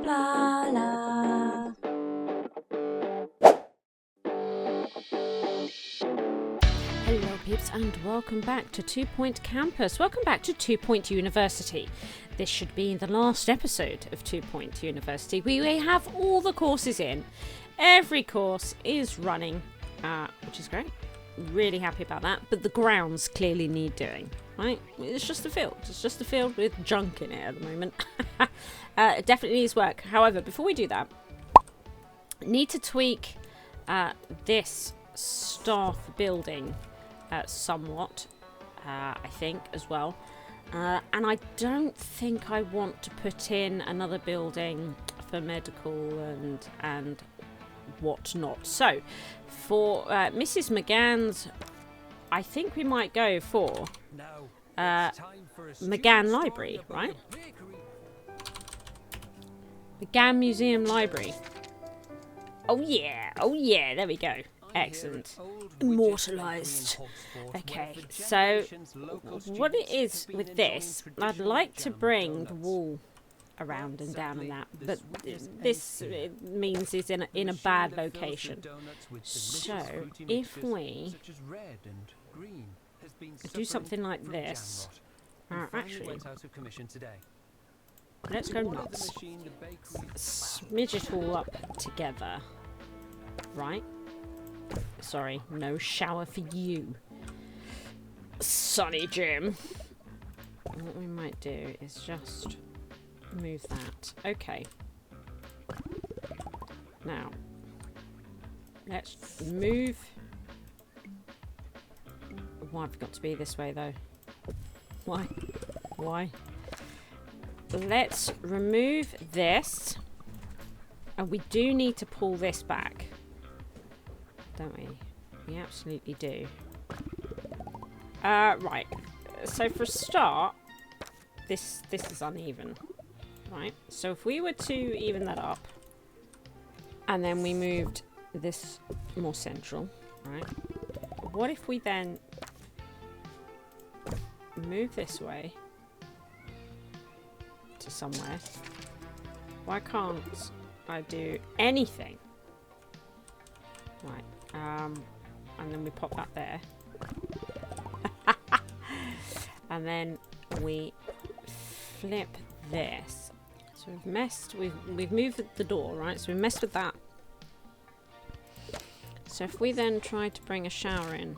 Blarla. Hello peeps and welcome back to 2 Point Campus. Welcome back to 2 Point University. This should be the last episode of 2 Point University. We have all the courses in. Every course is running, which is great. Really happy about that. But the grounds clearly need doing, right? It's just a field. It's just a field with junk in it at the moment. It definitely needs work. However, before we do that, need to tweak this staff building somewhat, I think, as well. And I don't think I want to put in another building for medical and whatnot. So, for Mrs. McGann's, I think we might go for McGann Library, right? McGann Museum Library. Oh yeah, there we go. Excellent. Immortalised. Okay, so what it is with this, I'd like to bring the wall around and down and that, but this means it's in a bad location. So if we do something like this, actually, let's go nuts. Smidge it all up together, right? Sorry, no shower for you, Sonny Jim. What we might do is just move that. Okay. Now, let's move. Why have we got to be this way though? Why? Why? Let's remove this. And we do need to pull this back. Don't we? We absolutely do. Right. So for a start, this is uneven. Right? So if we were to even that up, and then we moved this more central, right? What if we then move this way to somewhere? Why can't I do anything? Right. And then we pop that there. And then we flip this. So we've moved the door, right? So we've messed with that. So if we then try to bring a shower in,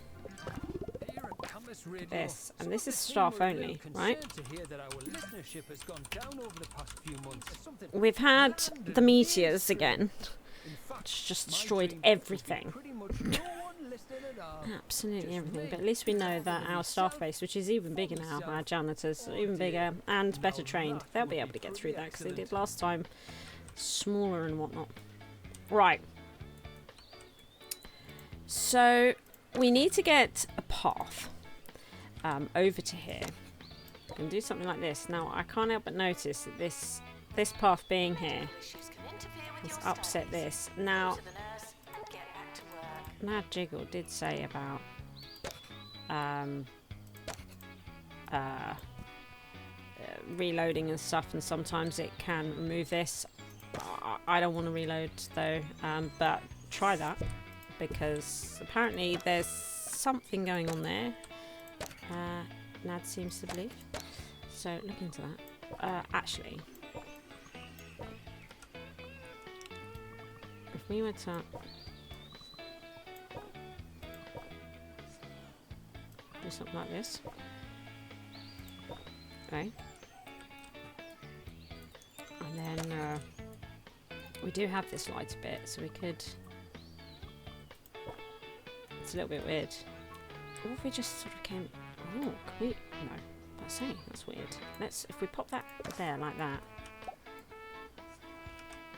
this, and this is staff only, right? We've had the Meteors again. It's just destroyed everything. Absolutely everything. But at least we know that our staff base, which is even bigger now, our janitors, even bigger and better trained, they'll be able to get through that because they did last time. Smaller and whatnot. Right. So we need to get a path over to here. And do something like this. Now I can't help but notice that this path being here has upset this. Now Mad Jiggle did say about reloading and stuff, and sometimes it can remove this. I don't want to reload though, but try that, because apparently there's something going on there. Nad seems to believe. So look into that. Actually, if we were to do something like this, okay, and then we do have this light bit, so we could. It's a little bit weird. What if we just sort of came? Oh, can we? No, that's weird. If we pop that there like that.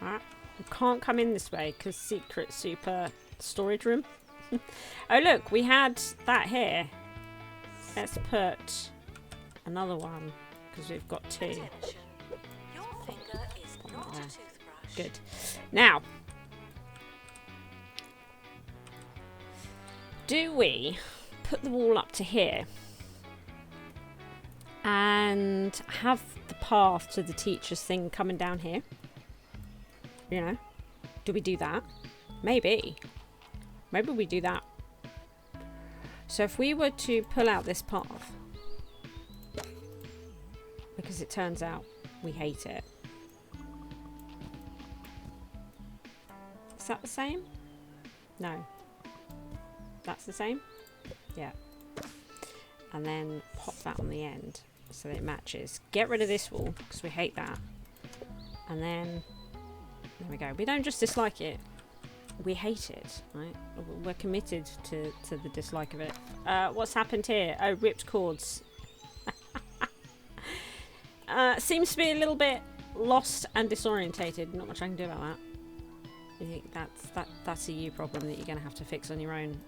Alright, we can't come in this way because secret super storage room. Oh look, we had that here. Let's put another one because we've got two. Your finger is not a toothbrush. Good. Now, do we put the wall up to here and have the path to the teacher's thing coming down here? You know? Do we do that? Maybe. Maybe we do that. So if we were to pull out this path, because it turns out we hate it. Is that the same? No. That's the same? Yeah. And then pop that on the end so that it matches. Get rid of this wall because we hate that. And then there we go. We don't just dislike it. We hate it, right? We're committed to the dislike of it. What's happened here? Oh, ripped cords. Seems to be a little bit lost and disorientated. Not much I can do about that. I think that's a you problem that you're going to have to fix on your own.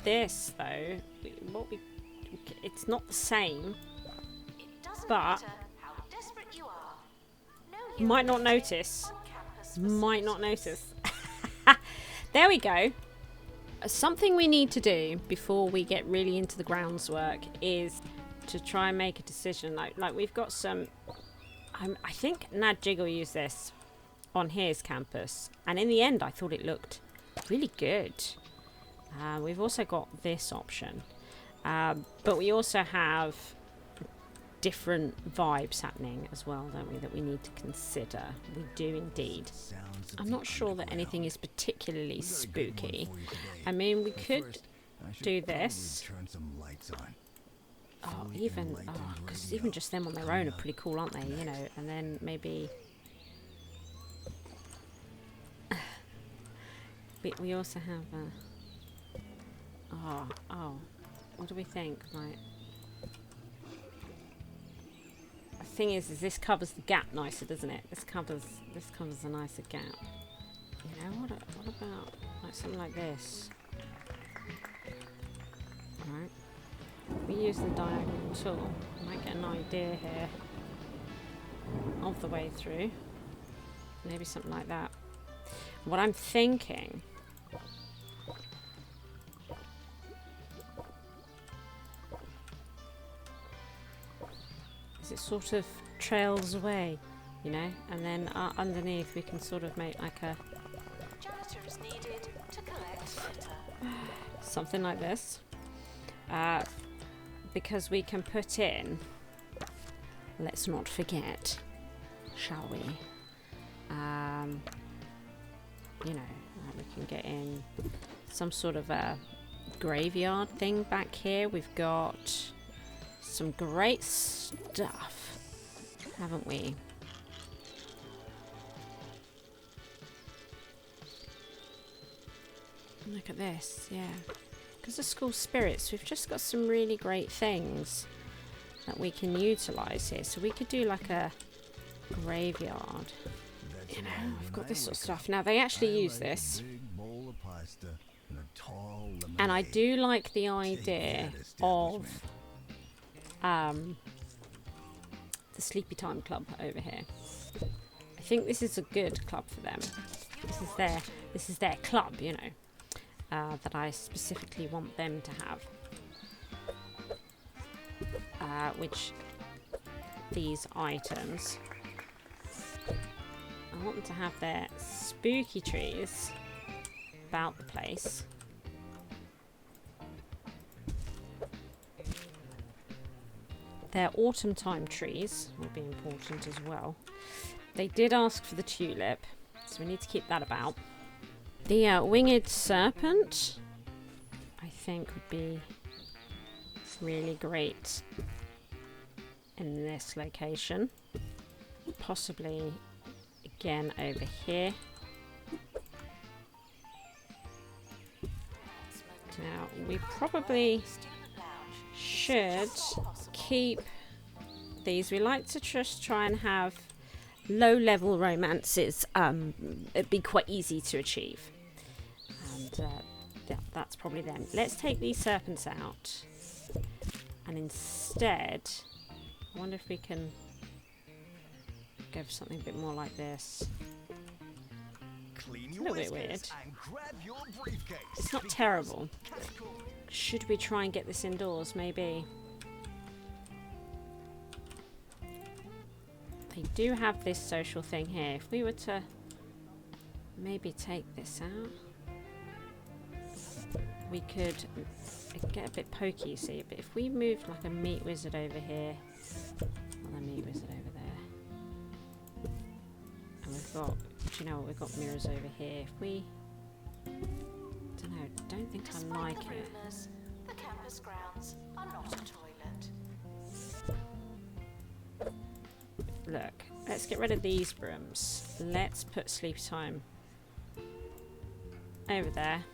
This though, it's not the same, but you might not notice. Might not notice. There we go. Something we need to do before we get really into the grounds work is to try and make a decision. Like we've got some. I think Nad Jiggle used this on his campus, and in the end, I thought it looked really good. We've also got this option, but we also have different vibes happening as well, don't we, that we need to consider. We do indeed. I'm not sure that anything is particularly spooky. I mean, we could do this. Oh, because even just them on their own are pretty cool, aren't they? You know, and then maybe we also have what do we think? Right. The thing is this covers the gap nicer, doesn't it? This covers a nicer gap. You know, what about like something like this? Right. We use the diagonal tool. Might get an idea here of the way through. Maybe something like that. What I'm thinking is it sort of trails away, you know, and then underneath we can sort of make like a Janitor is needed to collect litter. something like this, because we can put in, let's not forget, shall we, you know, we can get in some sort of a graveyard thing back here. We've got some great stuff, haven't we? Look at this, yeah. Because of school spirits, we've just got some really great things that we can utilise here. So we could do like a graveyard. You know, I've got this sort of stuff. Now, they actually use this. And I do like the idea of the Sleepy Time Club over here. I think this is a good club for them. This is their club, you know, that I specifically want them to have. Which these items, I want them to have their spooky trees about the place. Their autumn time trees will be important as well. They did ask for the tulip, so we need to keep that about. The winged serpent, I think, would be really great in this location. Possibly again over here. Now, we probably should keep these. We like to just try and have low-level romances. It'd be quite easy to achieve. And yeah, that's probably them. Let's take these serpents out. And instead, I wonder if we can go for something a bit more like this. It's a little bit weird. It's not terrible. Should we try and get this indoors? Maybe. They do have this social thing here. If we were to maybe take this out, we could get a bit pokey, you see, but if we moved like a meat wizard over here, and a meat wizard over there, and we've got, do you know what, we've got mirrors over here. If we, don't think I like it. The campus grounds are not a toilet. Look, let's get rid of these brooms. Let's put sleep time over there.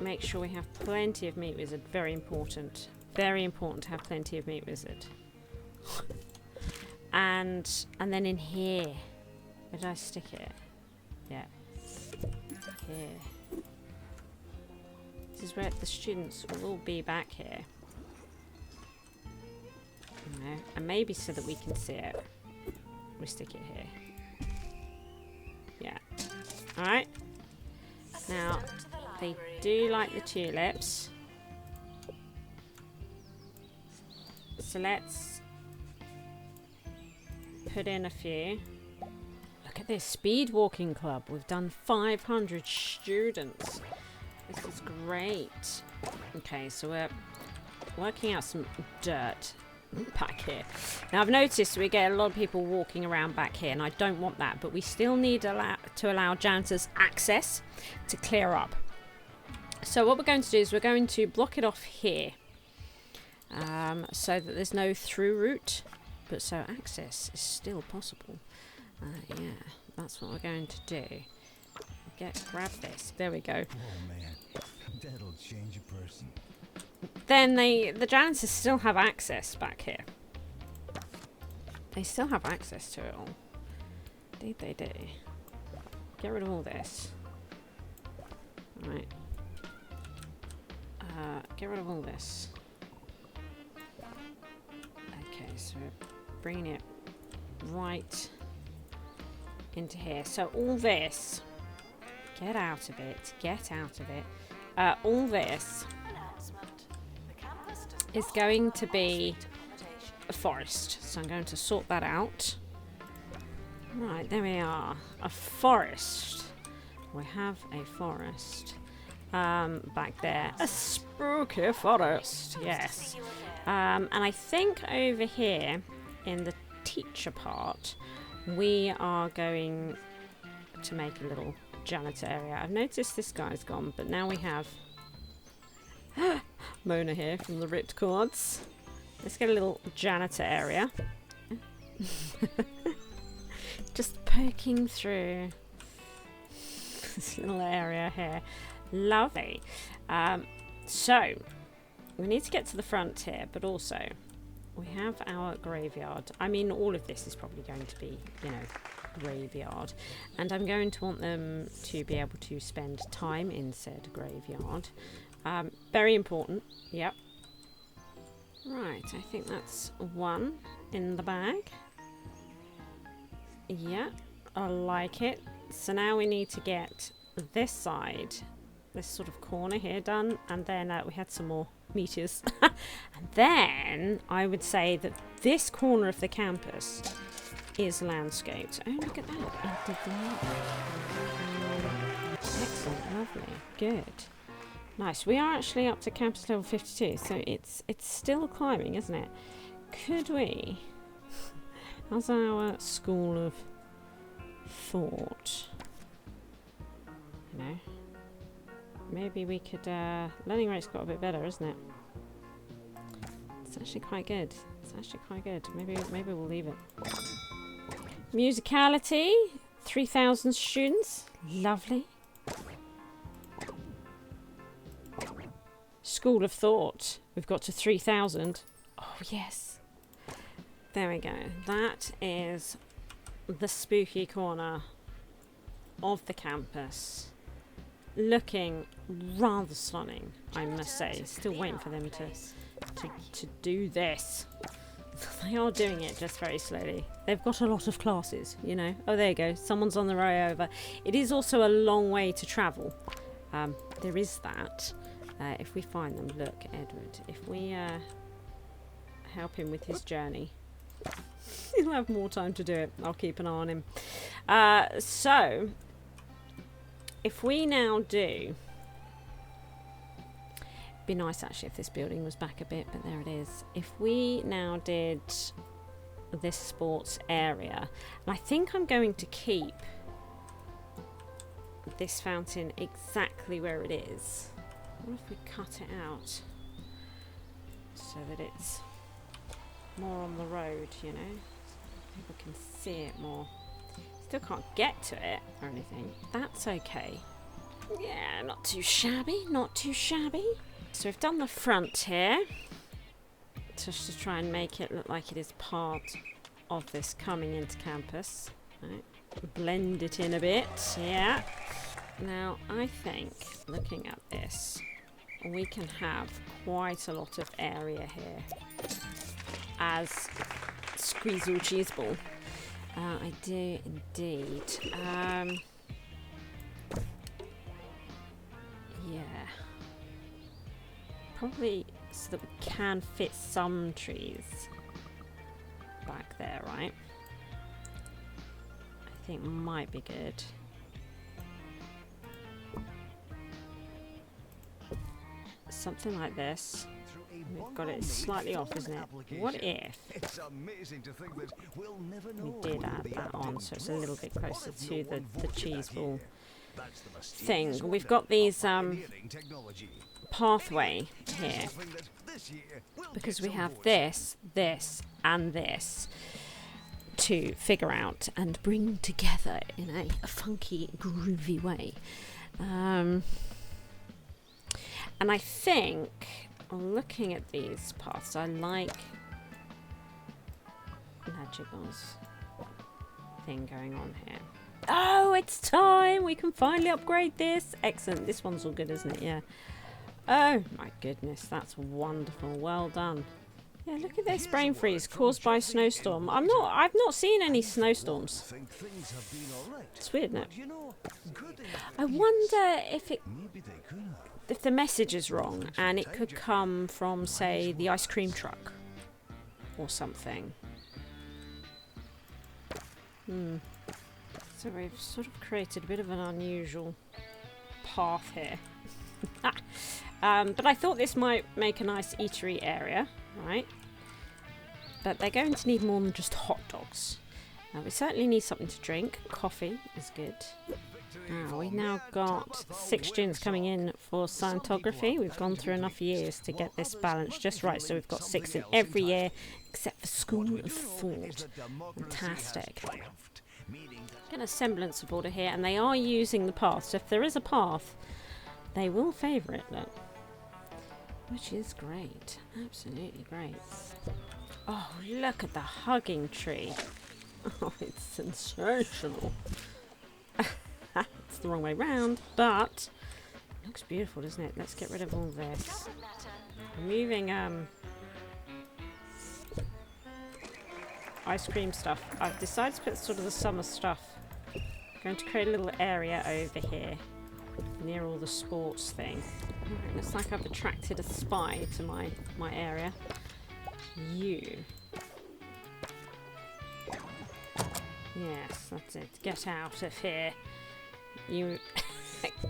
Make sure we have plenty of meat wizard. Very important. Very important to have plenty of meat wizard. and then in here, where did I stick it? Yeah, here. This is where the students will all be back here. And maybe so that we can see it, we stick it here. Yeah. All right. Now. They do like the tulips. So let's put in a few. Look at this speed walking club. We've done 500 students. This is great. Okay, so we're working out some dirt back here. Now I've noticed we get a lot of people walking around back here, and I don't want that, but we still need to allow janitors access to clear up. So what we're going to do is we're going to block it off here, so that there's no through route, but so access is still possible. Yeah, that's what we're going to do. Grab this. There we go. Oh man, that'll change a person. Then the janitors still have access back here. They still have access to it all. Indeed they do. Get rid of all this. Right. Get rid of all this. Okay, so we're bringing it right into here. So all this, get out of it, get out of it. All this is going to be a forest. So I'm going to sort that out. Right, there we are. A forest. We have a forest. Back there. A spooky forest, yes. And I think over here in the teacher part, we are going to make a little janitor area. I've noticed this guy's gone, but now we have Mona here from the Ripped Cords. Let's get a little janitor area. Just poking through this little area here. Lovely. So we need to get to the front here, but also we have our graveyard. I mean, all of this is probably going to be, you know, graveyard, and I'm going to want them to be able to spend time in said graveyard. Very important. Yep. Right, I think that's one in the bag. Yeah, I like it. So now we need to get this side, this sort of corner here done, and then we had some more meteors. And then I would say that this corner of the campus is landscaped. Oh, look at that. It did that. Excellent, lovely, good. Nice. We are actually up to campus level 52, so it's still climbing, isn't it? Could we, as our school of thought, you know, maybe we could, learning rate's got a bit better, isn't it? It's actually quite good. It's actually quite good. Maybe we'll leave it. Musicality, 3,000 students. Lovely. School of Thought. We've got to 3,000. Oh, yes. There we go. That is the spooky corner of the campus. Looking rather stunning, I must say. Still waiting for them to do this. They are doing it just very slowly. They've got a lot of classes, you know. Oh, there you go. Someone's on the way over. It is also a long way to travel. There is that. If we find them, look, Edward, if we help him with his journey. He'll have more time to do it. I'll keep an eye on him. So, if we now do... Be nice actually if this building was back a bit, but there it is. If we now did this sports area, and I think I'm going to keep this fountain exactly where it is. What if we cut it out so that it's more on the road, you know? People can see it more. Still can't get to it or anything. That's okay. Yeah, not too shabby, not too shabby. So we've done the front here, just to try and make it look like it is part of this coming into campus. Right. Blend it in a bit, yeah. Now I think, looking at this, we can have quite a lot of area here as Squeezle Cheeseball. I do indeed. Yeah. Probably so that we can fit some trees back there, right? I think might be good. Something like this. We've got it slightly off, isn't it? What if we did add that on so it's a little bit closer to the cheese ball thing? We've got these pathway here because we have this, this and this to figure out and bring together in a funky, groovy way. And I think, looking at these paths, I like Magibal's thing going on here. Oh, it's time! We can finally upgrade this. Excellent. This one's all good, isn't it? Yeah. Oh, my goodness. That's wonderful. Well done. Yeah, look at this brain freeze caused by a snowstorm. I've not seen any snowstorms. It's weird, isn't it? I wonder if the message is wrong and it could come from, say, the ice cream truck or something. So we've sort of created a bit of an unusual path here. But I thought this might make a nice eatery area, right? But they're going to need more than just hot dogs. We certainly need something to drink. Coffee is good. We've now got 6 students coming in for scientography. We've gone through enough years to get this balance just right. So we've got 6 in every year, except for School of Thought. Fantastic. Get a semblance of order here, and they are using the path. So if there is a path, they will favour it, look. Which is great. Absolutely great. Oh, look at the hugging tree. Oh, it's sensational. It's the wrong way round, but it looks beautiful, doesn't it? Let's get rid of all this. Removing ice cream stuff. I've decided to put sort of the summer stuff. I'm going to create a little area over here near all the sports thing. Right, looks like I've attracted a spy to my area. You. Yes, that's it. Get out of here. You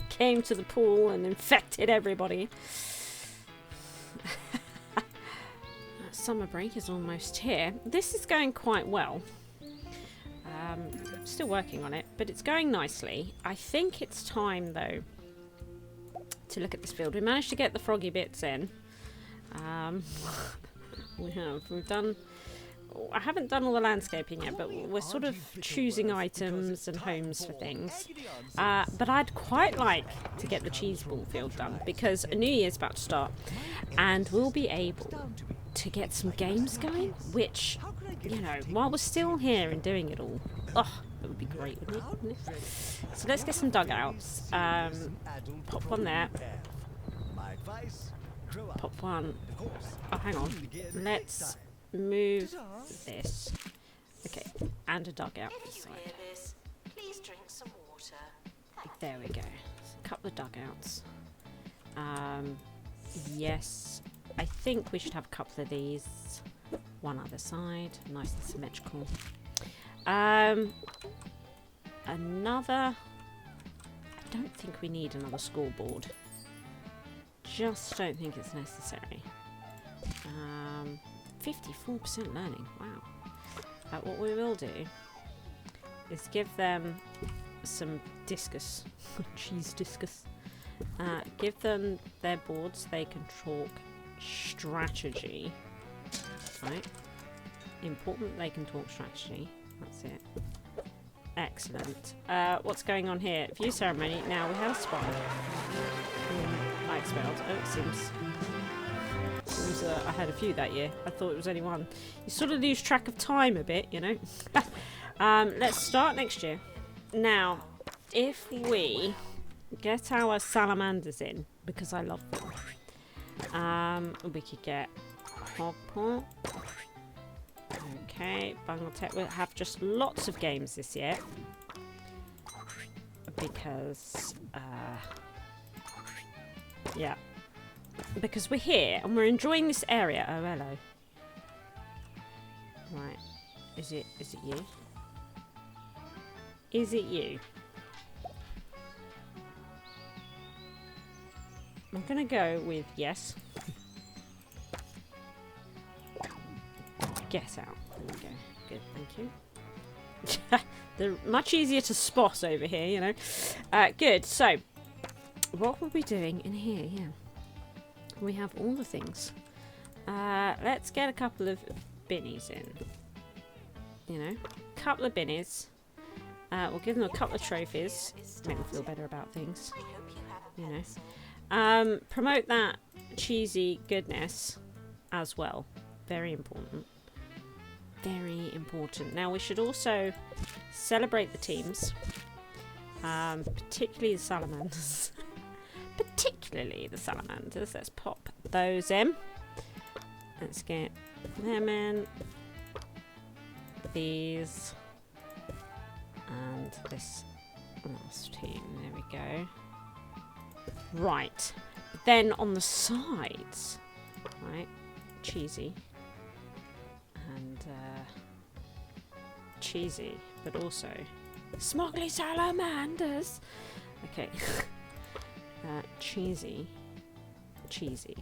came to the pool and infected everybody. Summer break is almost here. This is going quite well. Still working on it, but it's going nicely. I think it's time, though, to look at this field. We managed to get the froggy bits in. We've done... I haven't done all the landscaping yet, but we're sort of choosing items and homes for things. But I'd quite like to get the cheese ball field done, because a new year's about to start, and we'll be able to get some games going, which, you know, while we're still here and doing it all, that would be great, wouldn't it? So let's get some dugouts. Pop one there. Pop one. Oh, hang on. Let's move this. Okay, and a dugout this side. Please drink some water. There we go. A couple of dugouts. Yes, I think we should have a couple of these. One other side. Nice and symmetrical. Another... I don't think we need another scoreboard. Just don't think it's necessary. 54% learning. Wow. What we will do is give them some discus. Cheese discus. Give them their boards. They can talk strategy. Right. Important they can talk strategy. That's it. Excellent. What's going on here? View ceremony. Now we have a spy. I expelled. Oh, it seems I had a few that year. I thought it was only one. You sort of lose track of time a bit, you know. Let's start next year. Now, if we get our salamanders in, because I love them, we could get Hogpaw. Okay, Bangletech. We'll have just lots of games this year. Because, yeah. Because we're here and we're enjoying this area. Oh, hello. Right. Is it you? Is it you? I'm gonna go with yes. Get out. There we go. Good, thank you. They're much easier to spot over here, you know. Good, so what we'll be doing in here, yeah. We have all the things. Let's get a couple of binnies in. You know, a couple of binnies. We'll give them a couple of trophies. Make them feel better about things. You know. Promote that cheesy goodness as well. Very important. Very important. Now we should also celebrate the teams. Particularly the salamanders. Particularly the salamanders. Let's pop those in. Let's get them in. These. And this last team. There we go. Right. Then on the sides. Right. Cheesy. And cheesy. But also smuggly salamanders. Okay. Cheesy. Cheesy.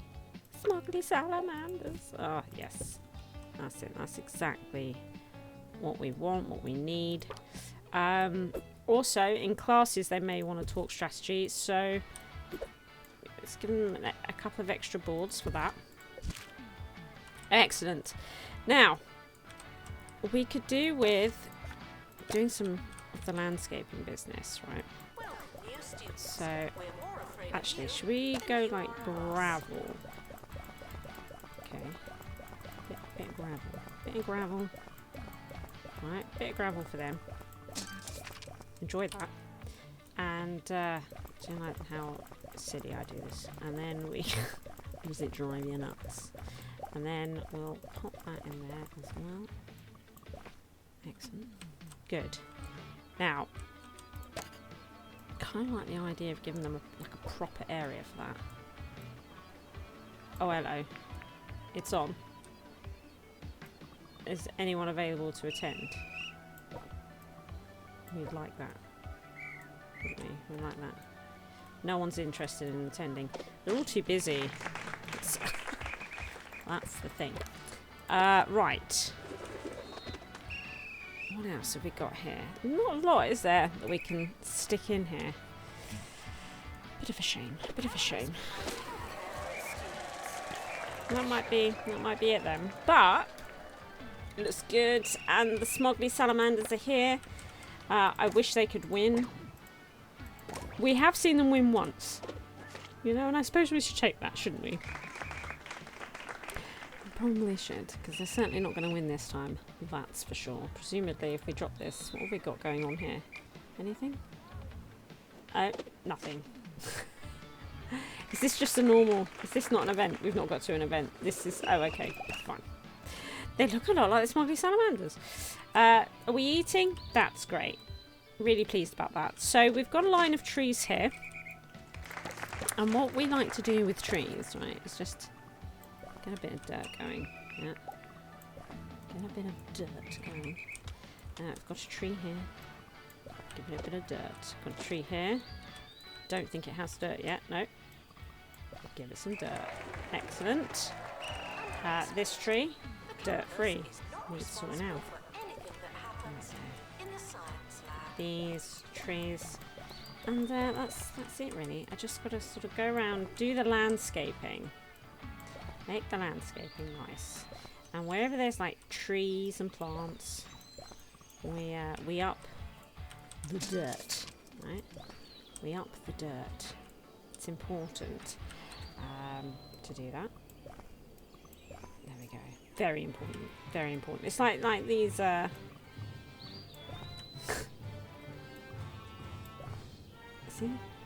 Smuggly salamanders. Oh, yes. That's it. That's exactly what we want, what we need. Also, in classes, they may want to talk strategy, so let's give them a couple of extra boards for that. Excellent. Now, we could do with doing some of the landscaping business, right? So, actually, should we go like gravel? Okay. Bit of gravel. Bit of gravel. Right, bit of gravel for them. Enjoy that. And, do you like how silly I do this? And then we... Does it drive you nuts? And then we'll pop that in there as well. Excellent. Good. Now, kind of like the idea of giving them like a proper area for that. Oh, hello. It's on. Is anyone available to attend? We'd like that. Wouldn't we? We'd like that. No one's interested in attending. They're all too busy. That's the thing. Right. What else have we got here? Not a lot, is there, that we can stick in here? Bit of a shame. Bit of a shame. That might be it then. But it looks good, and the smuggly salamanders are here. I wish they could win. We have seen them win once, you know, and I suppose we should take that, shouldn't we? Probably should, because they're certainly not going to win this time. That's for sure. Presumably, if we drop this, what have we got going on here? Anything? Oh, nothing. Is this just a normal... Is this not an event? We've not got to an event. This is... Oh, okay. Fine. They look a lot like the smuggly salamanders. Are we eating? That's great. Really pleased about that. So, we've got a line of trees here. And what we like to do with trees, right, is just... get a bit of dirt going. Yeah. a bit of dirt going. I've got a tree here. Give it a bit of dirt. Got a tree here. Don't think it has dirt yet. No. Give it some dirt. Excellent. This tree, dirt free. Needs sorting out. These trees. And that's it really. I just got to sort of go around, do the landscaping. Make the landscaping nice. And wherever there's like trees and plants, we up the dirt, right? We up the dirt. It's important to do that. There we go. Very important. Very important. It's like these.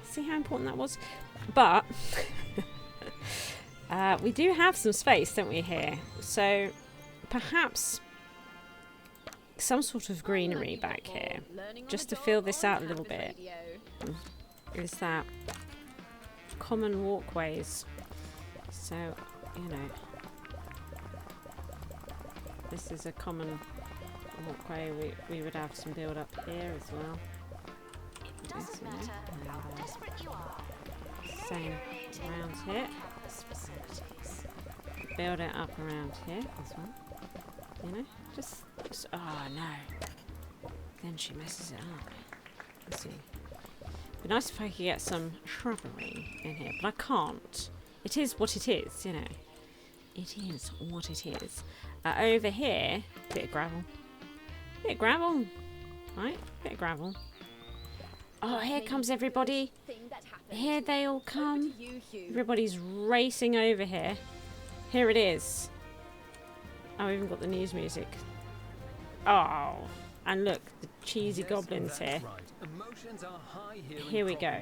See how important that was? But we do have some space, don't we, here? So perhaps some sort of greenery back here, just to fill this out a little bit. Is that common walkways? So, you know, this is a common walkway. We would have some build up here as well. Same around here. Build it up around here as well. You know, just oh no. Then she messes it up. Let's see. It'd be nice if I could get some shrubbery in here, but I can't. It is what it is, you know. It is what it is. Over here, bit of gravel. Bit of gravel. Right? Bit of gravel. Oh, here comes everybody. Here they all come. Everybody's racing over here. Here it is. Oh, we even got the news music. Oh, and look, the cheesy goblins here. Here we go.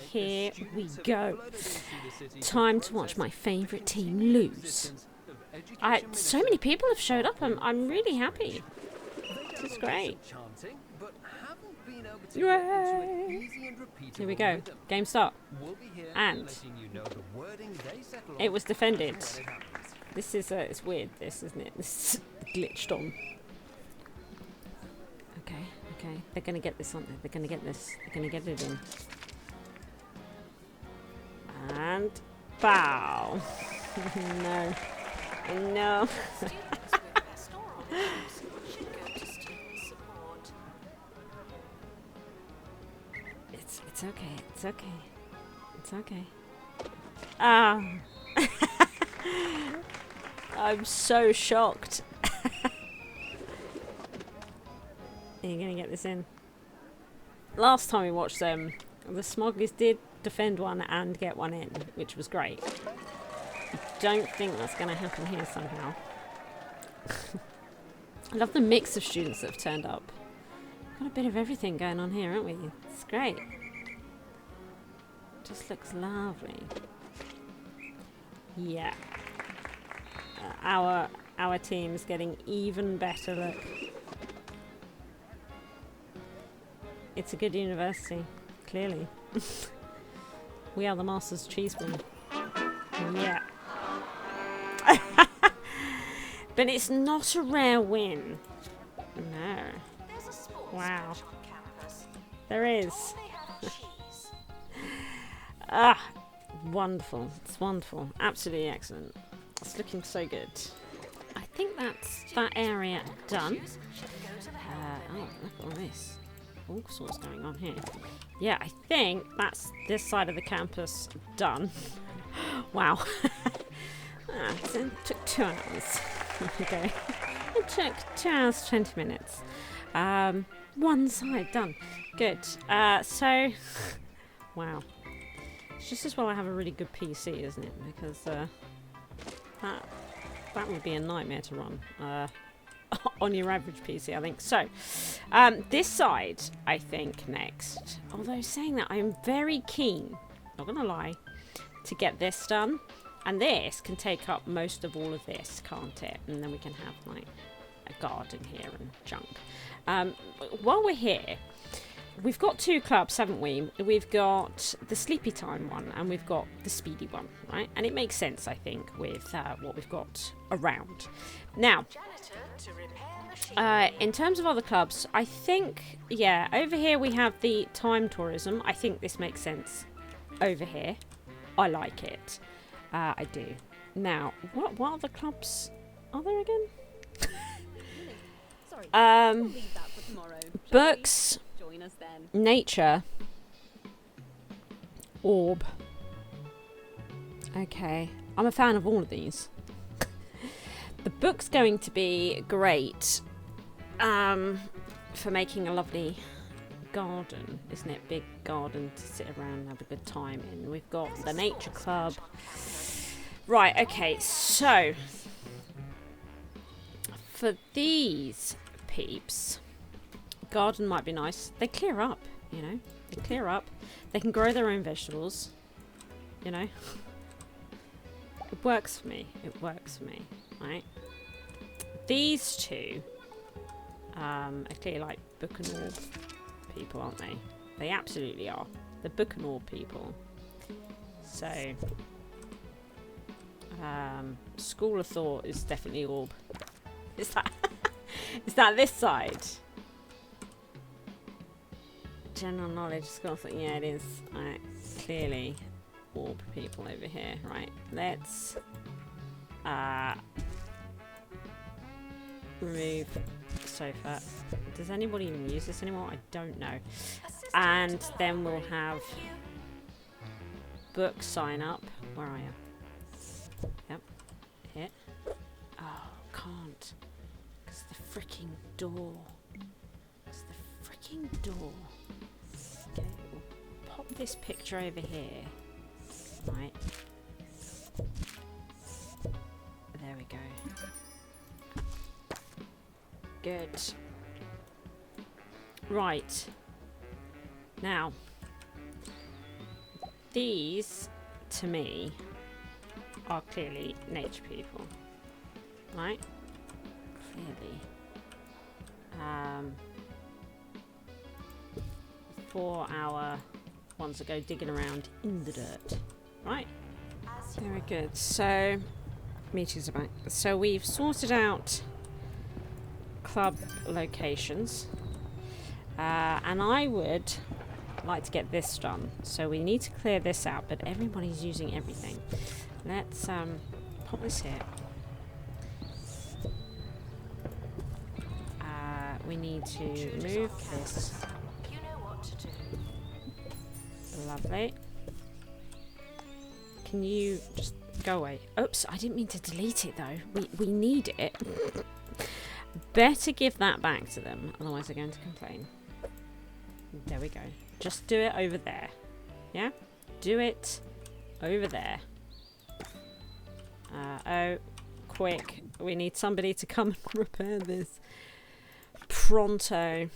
Here we go. Time to watch my favourite team lose. So many people have showed up. I'm really happy. This is great. Yay! Here we go. Game start. And it was defended. This is it's weird, this, isn't it? This is glitched on. Okay. They're gonna get this, aren't they? They're gonna get this. They're gonna get it in. And bow. No. No. It's okay. It's okay. It's okay. Ah. I'm so shocked. Are you gonna get this in? Last time we watched them, the smugglers did defend one and get one in, which was great. I don't think that's gonna happen here somehow. I love the mix of students that have turned up. Got a bit of everything going on here, haven't we? It's great. Just looks lovely. Yeah. Our team's getting even better look. It's a good university, clearly. We are the masters of cheeseman. Yeah. But it's not a rare win. No. Wow. There is. Ah, wonderful. It's wonderful. Absolutely excellent. It's looking so good. I think that's that area done. Oh, look at all this. All sorts going on here. Yeah, I think that's this side of the campus done. Wow. It took 2 hours. Okay. It took 2 hours, 20 minutes. One side done. Good. So, wow. It's just as well I have a really good PC, isn't it? Because that would be a nightmare to run on your average PC, I think. So, this side, I think, next. Although saying that, I'm very keen, not gonna lie, to get this done. And this can take up most of all of this, can't it? And then we can have, like, a garden here and junk. While we're here, we've got 2 clubs, haven't we? We've got the sleepy time one and we've got the speedy one, right? And it makes sense, I think, with what we've got around. Now, Janitor to repair In terms of other clubs, I think, yeah, over here we have the time tourism. I think this makes sense over here. I like it. I do. Now, what other clubs are there again? Books, nature, orb. Okay, I'm a fan of all of these. The book's going to be great for making a lovely garden, isn't it? Big garden to sit around and have a good time in. We've got the nature club. Right, okay, so for these peeps, garden might be nice. They clear up, you know. They clear up. They can grow their own vegetables, you know. It works for me. It works for me, right? These two are clearly like book and orb people, aren't they? They absolutely are. The book and orb people. So, School of Thought is definitely orb. Is that this side? General knowledge, school of thought. Yeah, it is. Right, clearly orb people over here. Right, let's remove sofa. Does anybody even use this anymore? I don't know. And then we'll have book sign up. Where are you? Yep. Hit. Oh, can't. Because the freaking door. Because the freaking door. Okay, we'll pop this picture over here. Right. There we go. Good. Right. Now, these, to me, are clearly nature people. Right? Clearly. 4 hour ones that go digging around in the dirt. Right? Very good. So, Meteors are back. So we've sorted out club locations. And I would like to get this done. So we need to clear this out, but everybody's using everything. Let's pop this here. We need to move this. You know what to do. Lovely. Can you just go away? Oops, I didn't mean to delete it though. We need it. Better give that back to them, otherwise they're going to complain. There we go. Just do it over there. Yeah? Do it over there. Oh, quick. We need somebody to come and repair this. Pronto.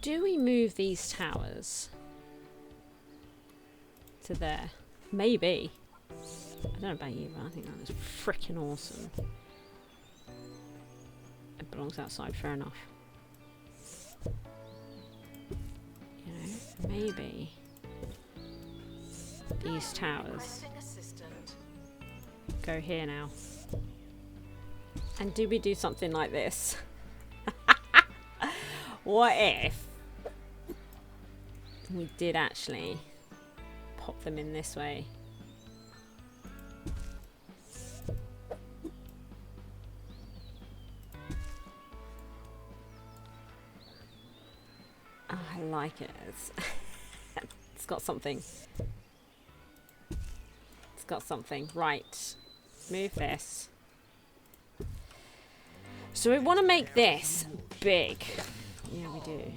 Do we move these towers to there? Maybe. I don't know about you, but I think that is freaking awesome. It belongs outside, fair enough. You know, maybe these towers go here now. And do we do something like this? What if we did actually pop them in this way? Oh, I like it. It's got something. It's got something. Right. Move this. So we want to make this big. Yeah, we do.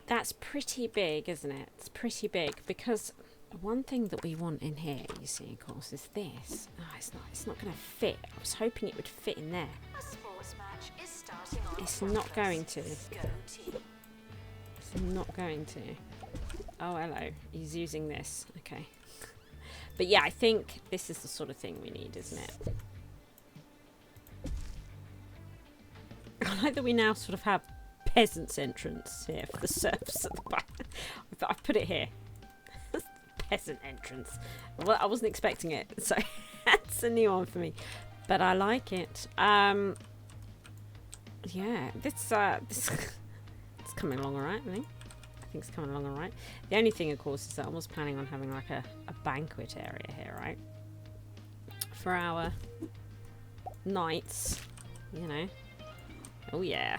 That's pretty big, isn't it? It's pretty big because one thing that we want in here, you see, of course, is this. Oh, it's not going to fit. I was hoping it would fit in there. A sports match is starting on. It's not going to. Go team. It's not going to. Oh, hello. He's using this. Okay. But yeah, I think this is the sort of thing we need, isn't it? I like that we now sort of have peasant's entrance here for the serfs at the back. I've put it here. Peasant entrance. Well, I wasn't expecting it, so that's a new one for me. But I like it. Yeah, this it's coming along alright, I think. I think it's coming along alright. The only thing, of course, is that I was planning on having like a banquet area here, right? For our knights, you know. Oh yeah.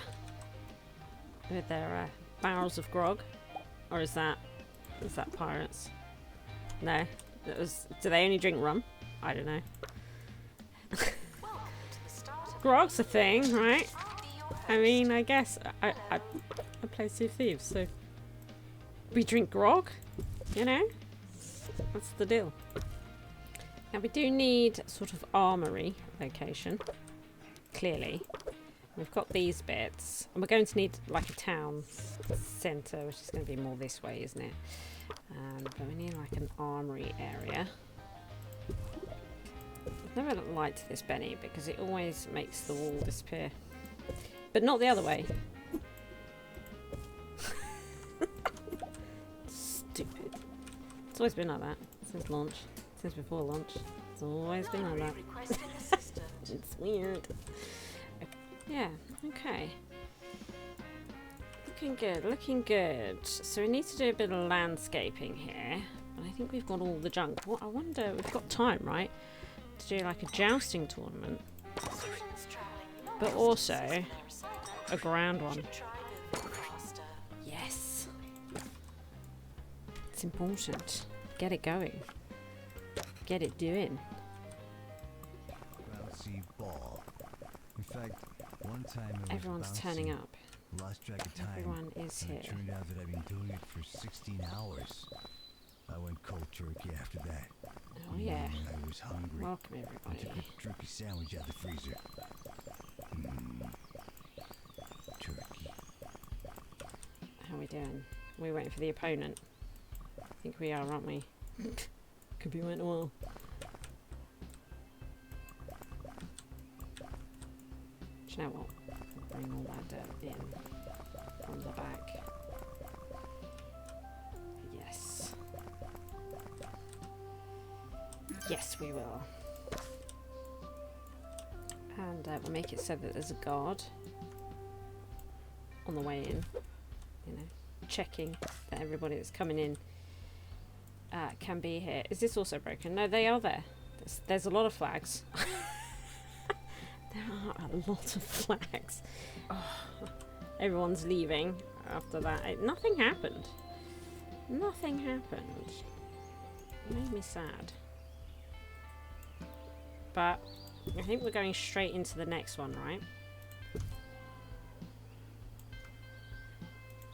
With their barrels of grog. Or is that pirates? No. Do they only drink rum? I don't know. Grog's a thing, right? I mean, I guess I play Sea of Thieves, so we drink grog, you know? That's the deal. Now we do need sort of armory location, clearly. We've got these bits, and we're going to need like a town centre, which is going to be more this way, isn't it? But we need like an armory area. I've never liked this Benny because it always makes the wall disappear. But not the other way. Stupid. It's always been like that since launch. Since before launch. It's always been like that. It's weird. Yeah, okay. Looking good, looking good. So we need to do a bit of landscaping here. But I think we've got all the junk. What I wonder, we've got time, right? To do like a jousting tournament. But also a ground one. Yes. It's important. Get it going. Get it doing. Bouncy ball. In fact, one time it was Everyone's bouncy, turning up. lost track of time. Everyone is and here. It turned out that I've been doing it for 16 hours. I went cold turkey after that. Oh yeah. I was hungry. Welcome I everybody. took a turkey sandwich out the freezer. Turkey. How are we doing? We're waiting for the opponent. I think we are, aren't we? Could be waiting a while. Do you know what? I'll bring all that dirt in from the back. Yes. Yes, we will. And we'll make it so that there's a guard on the way in. You know, checking that everybody that's coming in can be here. Is this also broken? No, they are there. There's a lot of flags. There are a lot of flags. Oh, everyone's leaving after that. Nothing happened. Nothing happened. It made me sad. But I think we're going straight into the next one, right?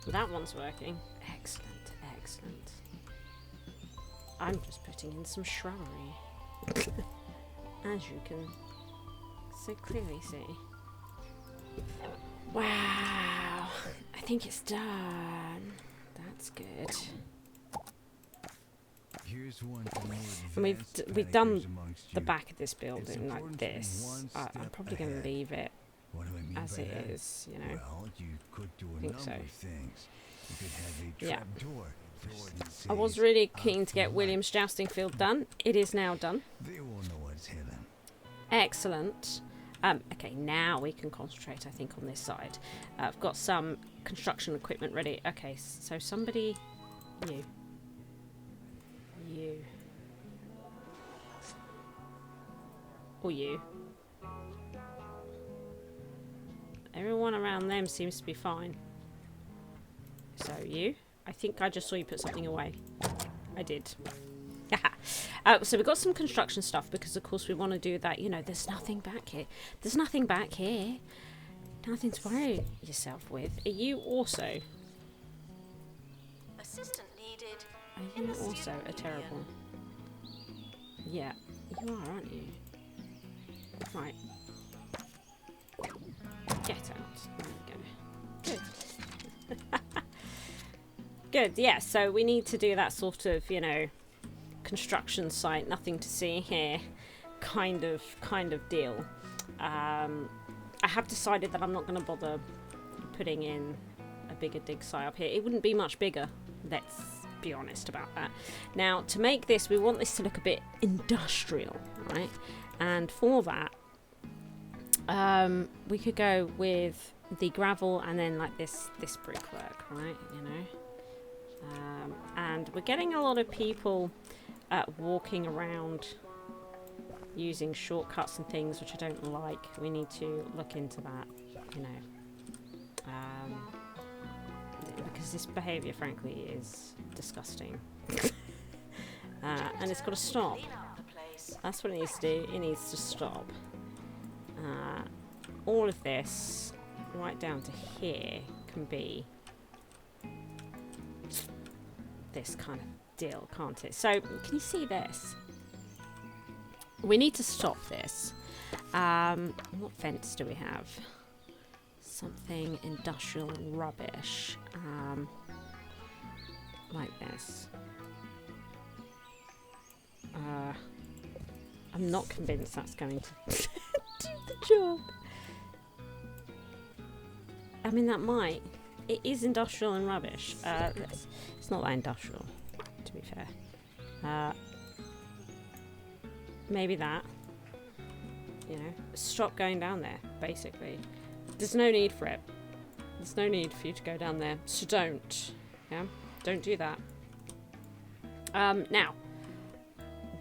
That one's working. Excellent, excellent. I'm just putting in some shrubbery. As you can so clearly see. Wow. I think it's done. That's good. Here's one for more And advanced we've done panickers amongst the you. back of this building It's like important to be this. one I'm step probably going to ahead. leave it What do I mean as by it that? is, you know. Well, you could do a think number so. of things. You could have a Yeah. trap door. I was really keen to get William's jousting field done. It is now done. They won't know what's hidden. Excellent. Okay, now we can concentrate, I think, on this side. I've got some construction equipment ready. Okay, so somebody... You. Or you. Everyone around them seems to be fine. So you. I think I just saw you put something away. I did. So we've got some construction stuff because, of course, we want to do that. You know, there's nothing back here. There's nothing back here. Nothing to worry yourself with. Are you also... Assistant needed. Are you also a terrible... Yeah, you are, aren't you? Right. Get out. There we go. Good. Good, yeah, so we need to do that sort of, you know, construction site, nothing to see here kind of deal. I have decided that I'm not going to bother putting in a bigger dig site up here. It wouldn't be much bigger, let's be honest about that. Now, to make this, we want this to look a bit industrial, right? And for that, we could go with the gravel and then like this brickwork, right? You know, and we're getting a lot of people walking around using shortcuts and things, which I don't like. We need to look into that, you know, because this behaviour, frankly, is disgusting. And it's got to stop. That's what it needs to do. It needs to stop. All of this, right down to here, can be this kind of deal, can't it? So, can you see this? We need to stop this. What fence do we have? Something industrial and rubbish. Like this. I'm not convinced that's going to do the job. I mean, that might. It is industrial and rubbish. It's not that industrial, to be fair. Maybe that. You know, stop going down there, basically. There's no need for it. There's no need for you to go down there. So don't. Yeah? Don't do that. Now,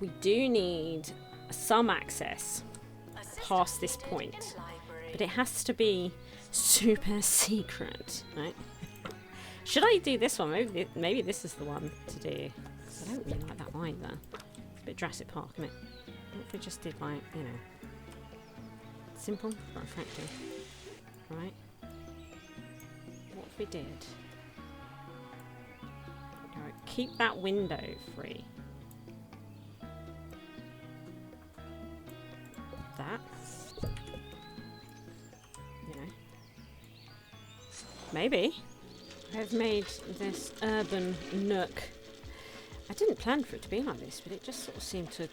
we do need some access past this point. But it has to be super secret, right? Should I do this one? Maybe this is the one to do. 'Cause I don't really like that either. It's a bit Jurassic Park, isn't it? What if we just did, like, you know, simple but effective, right? What if we did? Alright, keep that window free. That. You know. Maybe. I've made this urban nook. I didn't plan for it to be like this, but it just sort of seemed to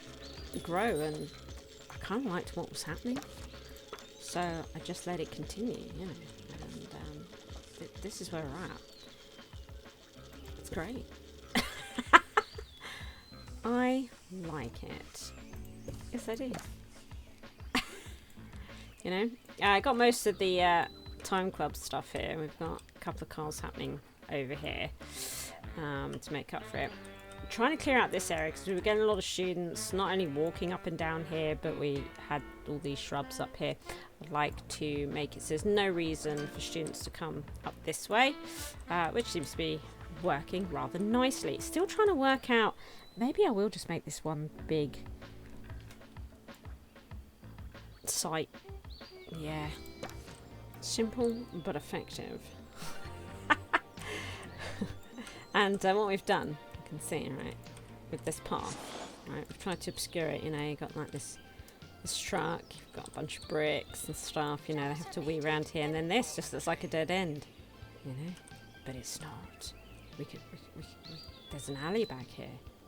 grow, and I kind of liked what was happening. So I just let it continue, you know. And this is where we're at. It's great. I like it. Yes, I do. You know, I got most of the Time Club stuff here. We've got a couple of cars happening over here to make up for it. I'm trying to clear out this area because we were getting a lot of students not only walking up and down here, but we had all these shrubs up here. I'd like to make it so there's no reason for students to come up this way, which seems to be working rather nicely. Still trying to work out, maybe I will just make this one big site. Yeah. Simple but effective. And what we've done, you can see, right, with this path, right, we've tried to obscure it, you know, you've got like this truck, you've got a bunch of bricks and stuff, you know, they have to weave around here, and then this just looks like a dead end, you know, but it's not. We there's an alley back here.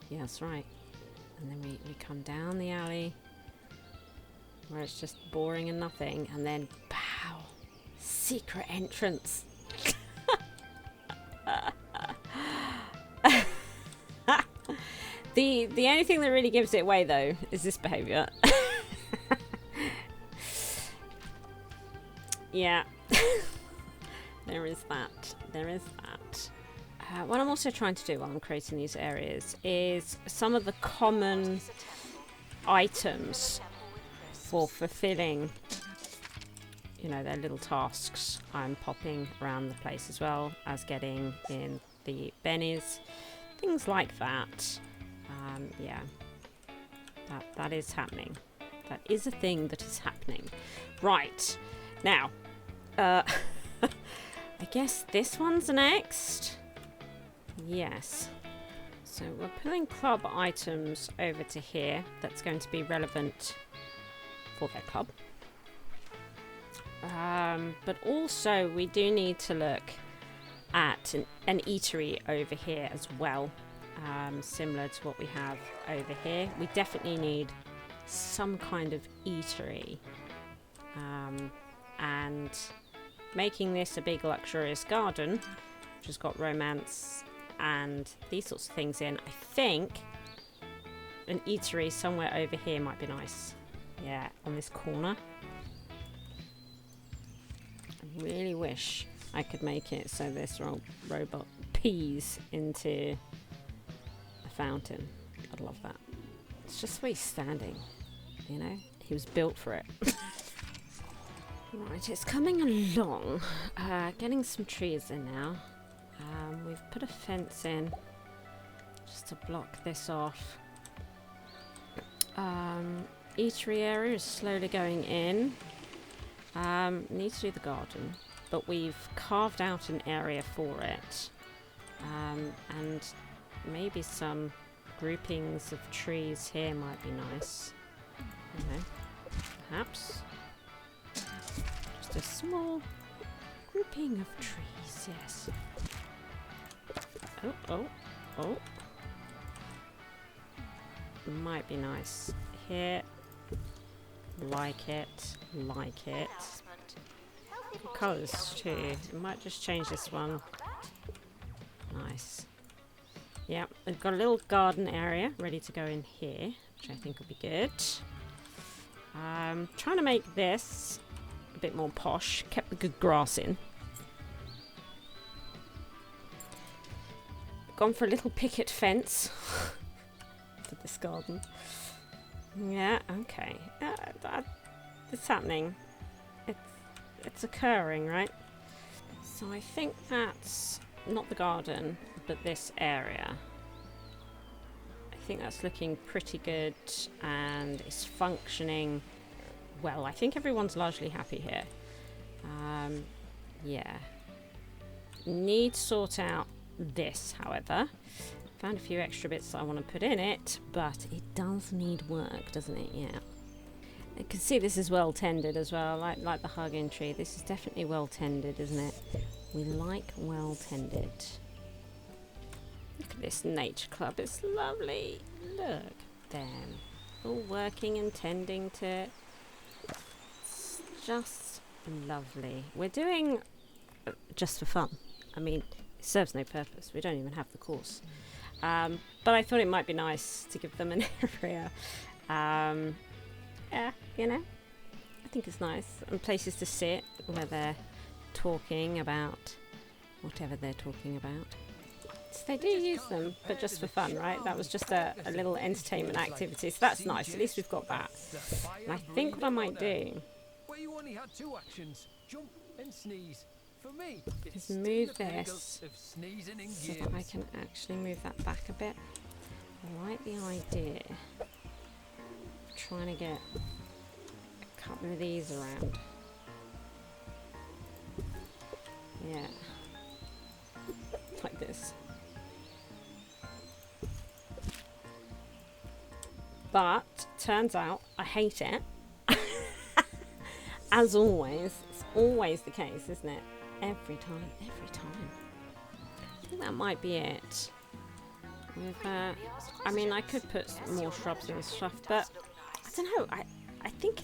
Yeah, that's right. And then we come down the alley where it's just boring and nothing, and then pow, secret entrance. The only thing that really gives it away though is this behaviour. Yeah. There is that. What I'm also trying to do while I'm creating these areas is some of the common items for fulfilling, you know, their little tasks. I'm popping around the place as well as getting in the bennies, things like that. Yeah, that is happening. That is a thing that is happening. Right, now, I guess this one's next. Yes. So we're pulling club items over to here. That's going to be relevant for their club. But also we do need to look at an eatery over here as well. Similar to what we have over here. We definitely need some kind of eatery. And making this a big luxurious garden, which has got romance and these sorts of things in, I think an eatery somewhere over here might be nice. Yeah, on this corner. really wish I could make it so this robot pees into a fountain. I'd love that. It's just where he's standing, you know? He was built for it. Right, it's coming along. Getting some trees in now. We've put a fence in just to block this off. Eatery area is slowly going in. Need to do the garden, but we've carved out an area for it. And maybe some groupings of trees here might be nice. You know, perhaps. Just a small grouping of trees, yes. Oh. Might be nice. Here. Like it. Good colours too. I might just change this one. Nice. Yeah, we've got a little garden area ready to go in here, which I think will be good. Trying to make this a bit more posh. Kept the good grass in. Gone for a little picket fence for this garden. Yeah, okay. It's happening. It's occurring, right? So I think that's not the garden, but this area. I think that's looking pretty good and it's functioning well. I think everyone's largely happy here. Yeah. Need to sort out this, however. Found a few extra bits that I want to put in it, but it does need work, doesn't it? Yeah. You can see this is well tended as well, like the hugging tree. This is definitely well tended, isn't it? We like well tended. Look at this nature club, it's lovely. Look, them all working and tending to it. It's just lovely. We're doing just for fun. I mean, it serves no purpose. We don't even have the course. But I thought it might be nice to give them an area. Yeah, you know, I think it's nice. And places to sit where they're talking about whatever they're talking about. So they do use them, but just for fun, right? That was just a little entertainment activity. So that's nice. At least we've got that. And I think what I might do is move this so that I can actually move that back a bit. I like the idea of trying to get a couple of these around. Yeah. Like this. But turns out I hate it. As always. It's always the case, isn't it? Every time. I think that might be it. With, I mean, I could put more shrubs and stuff, but I don't know. I think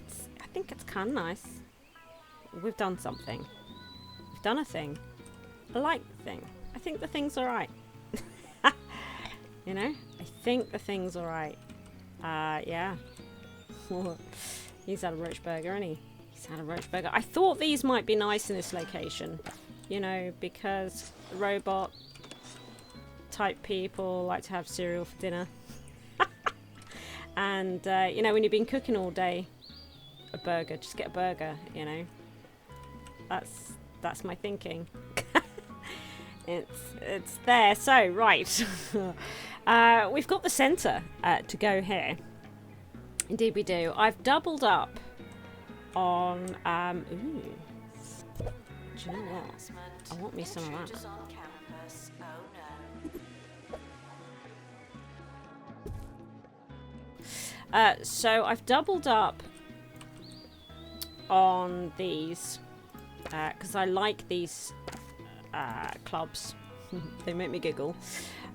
it's kind of nice. We've done something. We've done a thing. I like the thing. I think the thing's alright. You know? I think the thing's alright. Yeah. He's had a roach burger, isn't he? He's had a roach burger. I thought these might be nice in this location. You know, because robot type people like to have cereal for dinner. And, you know, when you've been cooking all day, a burger, just get a burger, you know. That's my thinking. It's there. So, right. We've got the centre to go here. Indeed we do. I've doubled up on... ooh. Do you know what? I want me some of that. So I've doubled up on these because I like these clubs. They make me giggle.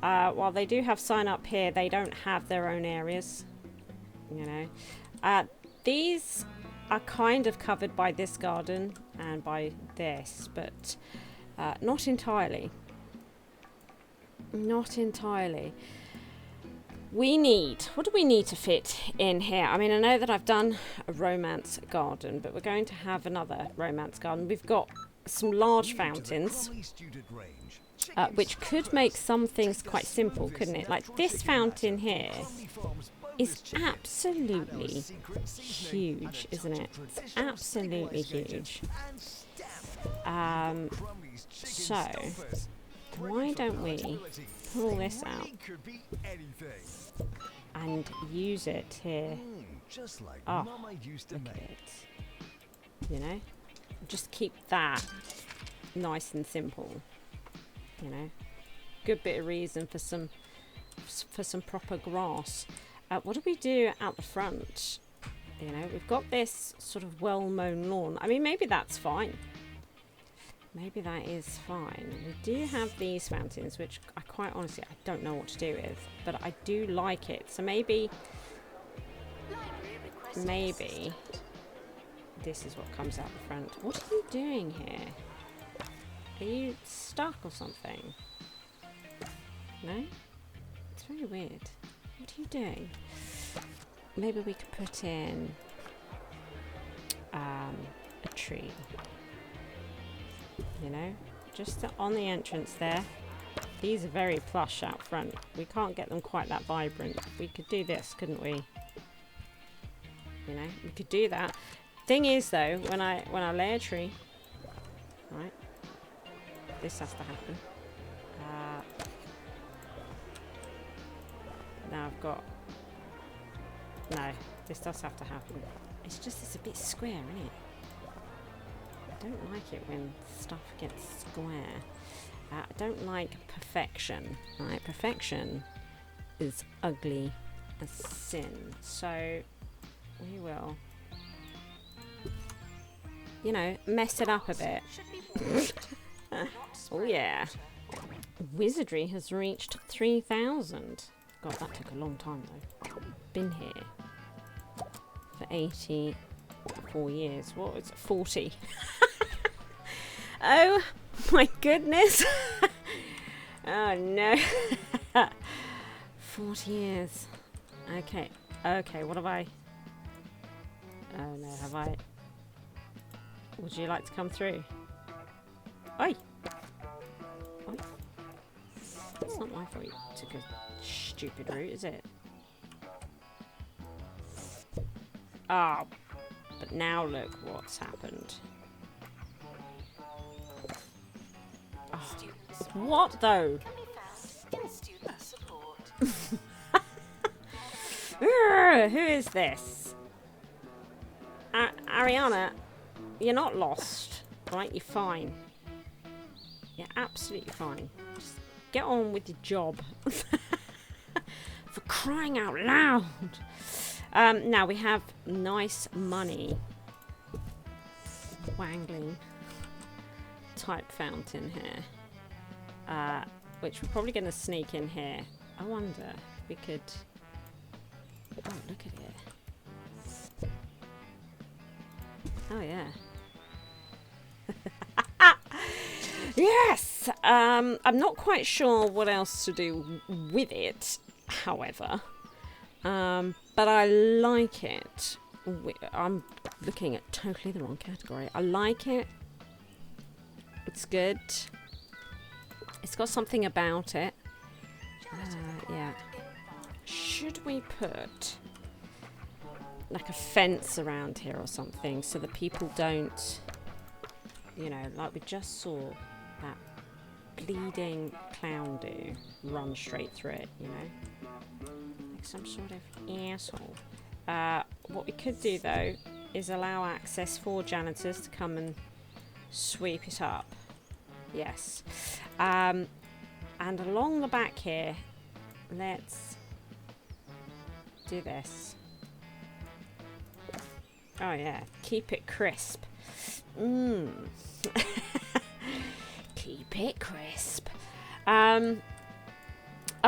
While they do have sign up here, they don't have their own areas. You know, these are kind of covered by this garden and by this, but not entirely. Not entirely. What do we need to fit in here? I mean, I know that I've done a romance garden, but we're going to have another romance garden. We've got some large fountains, which could make some things quite simple, couldn't it? Like this fountain here is absolutely huge, isn't it? It's absolutely huge. So why don't we pull this out and use it here? Oh, look at it. You know, just keep that nice and simple. You know, good bit of reason for some proper grass. What do we do out the front? You know, we've got this sort of well-mown lawn. I mean, maybe that's fine. Maybe that is fine. We do have these fountains, which I quite honestly, I don't know what to do with, but I do like it. So maybe this is what comes out the front. What are you doing here? Are you stuck or something? No? It's very weird. What are you doing? Maybe we could put in a tree. You know? Just on the entrance there. These are very plush out front. We can't get them quite that vibrant. We could do this, couldn't we? You know? We could do that. Thing is though, when I lay a tree, right? This has to happen. Now I've got... No, this does have to happen. It's just, it's a bit square, isn't it? I don't like it when stuff gets square. I don't like perfection, right? Perfection is ugly as sin. So we will, you know, mess it up a bit. Oh yeah. Wizardry has reached 3,000. God, that took a long time though. Been here for 84 years. What was it? 40. Oh my goodness. Oh no. 40 years. Okay. Okay, what have I... Oh no, have I... Would you like to come through? Oi! Oi. It's not my fault you took a stupid route, is it? Ah, oh, but now look what's happened. Oh, what though? Who is this? Ariana, you're not lost, right? You're fine. You're absolutely fine. Just get on with your job. For crying out loud. Now we have nice money. Wangling type fountain here. Which we're probably going to sneak in here. I wonder if we could... Oh, look at it. Oh, yeah. Yes! I'm not quite sure what else to do with it, however. But I like it. I'm looking at totally the wrong category. I like it. It's good. It's got something about it. Yeah. Should we put like a fence around here or something so that people don't, you know, like we just saw that bleeding clown do run straight through it, you know? Like some sort of asshole. What we could do though is allow access for janitors to come and sweep it up. Yes. And along the back here, let's do this. Oh yeah, keep it crisp. Keep it crisp. I'd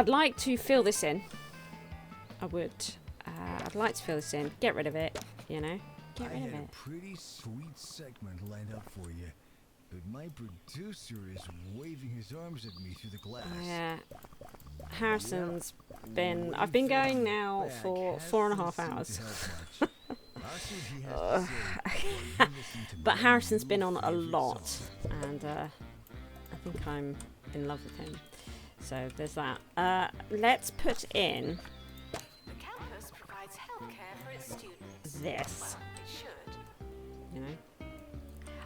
like to fill this in. I would. I'd like to fill this in. Get rid of it, you know. Get rid of it. I had a pretty sweet segment lined up for you, but my producer is waving his arms at me through the glass. Yeah. Harrison's been... I've been going now for 4.5 hours. I'll see what he has to say while you listen to But my Harrison's new been on a favorite lot, song. and I think I'm in love with him. So there's that. Let's put in The campus provides healthcare for its students. this. Well, it should. You know,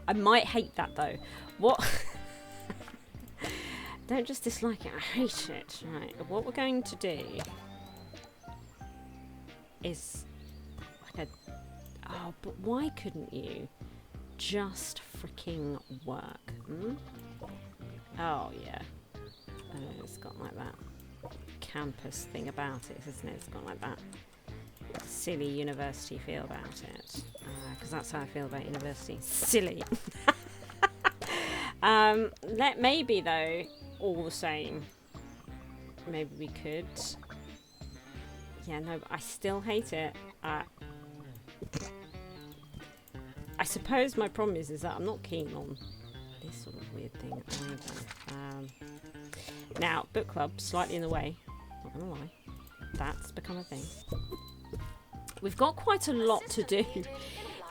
I might hate that though. What? Don't just dislike it. I hate it. Right. What we're going to do is like a. Oh, but why couldn't you just freaking work? Hmm? Oh yeah. It's got like that campus thing about it, isn't it? It's got like that silly university feel about it. Because that's how I feel about university. Silly. Maybe though, all the same, maybe we could. Yeah, no, but I still hate it. I suppose my problem is that I'm not keen on this sort of weird thing either. Now, book club, slightly in the way. Not gonna lie, that's become a thing. We've got quite a lot to do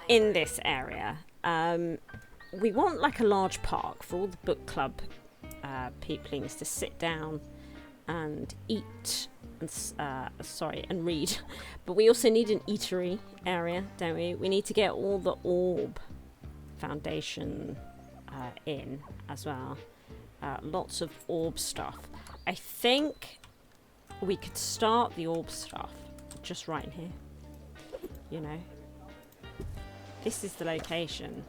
in this area. We want like a large park for all the book club peeplings to sit down and eat and and read. But we also need an eatery area, don't we? We need to get all the orb foundation in as well. Lots of orb stuff. I think we could start the orb stuff just right in here. You know, this is the location,